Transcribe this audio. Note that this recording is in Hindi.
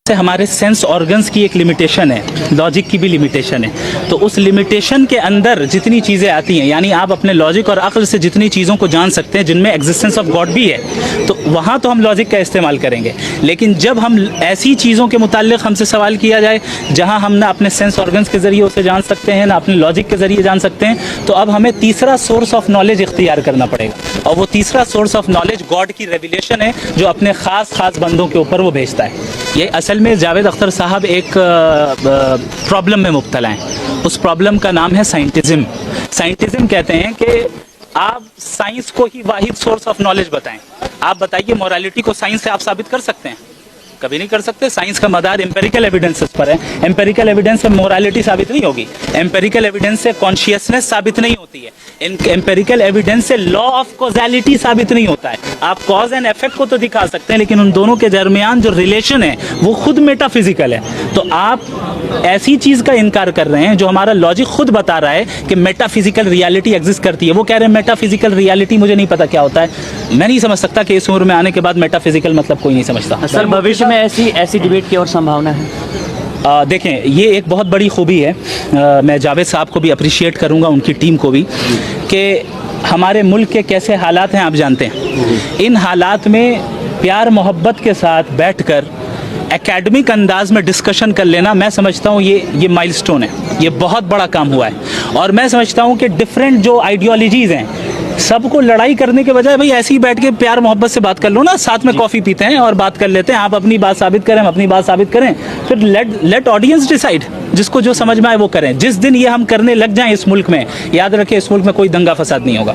से हमारे सेंस ऑर्गन्स की एक लिमिटेशन है, लॉजिक की भी लिमिटेशन है। तो उस लिमिटेशन के अंदर जितनी चीज़ें आती हैं, यानी आप अपने लॉजिक और अक्ल से जितनी चीज़ों को जान सकते हैं जिनमें एग्जिस्टेंस ऑफ गॉड भी है, तो वहाँ तो हम लॉजिक का इस्तेमाल करेंगे। लेकिन जब हम ऐसी चीज़ों के मुताल्लिक़ हमसे सवाल किया जाए जहाँ हम ना अपने सेंस ऑर्गन्स के ज़रिए उसे जान सकते हैं, ना अपने लॉजिक के ज़रिए जान सकते हैं, तो अब हमें तीसरा सोर्स ऑफ नॉलेज इख्तियार करना पड़ेगा। और वो तीसरा सोर्स ऑफ नॉलेज गॉड की रेवलेशन है, जो अपने ख़ास बंदों के ऊपर वो भेजता है। ये असल में जावेद अख्तर साहब एक प्रॉब्लम में मुब्तला हैं। उस प्रॉब्लम का नाम है साइंटिज़म। साइंटिज़म कहते हैं कि आप साइंस को ही वाहिद सोर्स ऑफ नॉलेज बताएं। आप बताइए मोरालिटी को साइंस से आप साबित कर सकते हैं? कभी नहीं कर सकते। साइंस का मदार एम्पेरिकल एविडेंसेस पर है। एम्पेरिकल एविडेंस से मोरालिटी साबित नहीं होगी, एम्पेरिकल एविडेंस से कॉन्शियसनेस साबित नहीं होती है, एम्पेरिकल एविडेंस से लॉ ऑफ कॉजेलिटी साबित नहीं होता है। आप कॉज एंड इफेक्ट को तो दिखा सकते हैं, लेकिन उन दोनों के दरमियान जो रिलेशन है वो खुद मेटाफिजिकल है। तो आप ऐसी चीज़ का इनकार कर रहे हैं जो हमारा लॉजिक खुद बता रहा है कि मेटाफिजिकल रियलिटी एग्जिस्ट करती है। वो कह रहे हैं मेटाफिजिकल रियलिटी मुझे नहीं पता क्या होता है। मैं नहीं समझ सकता कि इस उम्र में आने के बाद मेटाफिजिकल मतलब कोई नहीं समझता। सर, भविष्य में ऐसी डिबेट की और संभावना है? देखें, ये एक बहुत बड़ी खूबी है। मैं जावेद साहब को भी अप्रिशिएट करूंगा, उनकी टीम को भी, कि हमारे मुल्क के कैसे हालात हैं आप जानते हैं। इन हालात में प्यार मोहब्बत के साथ बैठकर एकेडमिक अंदाज में डिस्कशन कर लेना, मैं समझता हूँ ये माइलस्टोन है, ये बहुत बड़ा काम हुआ है। और मैं समझता हूँ कि डिफरेंट जो आइडियोलॉजीज़ हैं, सबको लड़ाई करने के बजाय भाई ऐसे ही बैठ के प्यार मोहब्बत से बात कर लो ना, साथ में कॉफ़ी पीते हैं और बात कर लेते हैं। आप अपनी बात साबित करें, हम अपनी बात साबित करें, फिर लेट ऑडियंस डिसाइड, जिसको जो समझ में आए वो करें। जिस दिन ये हम करने लग जाएं इस मुल्क में, याद रखें इस मुल्क में कोई दंगा फसाद नहीं होगा।